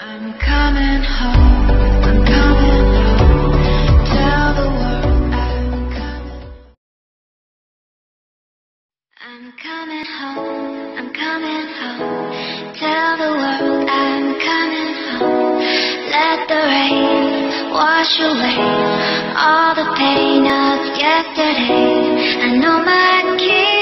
I'm coming home, I'm coming home. Tell the world I'm coming. I'm coming home, I'm coming home. Tell the world I'm coming home. Let the rain wash away all the pain of yesterday. I know my key.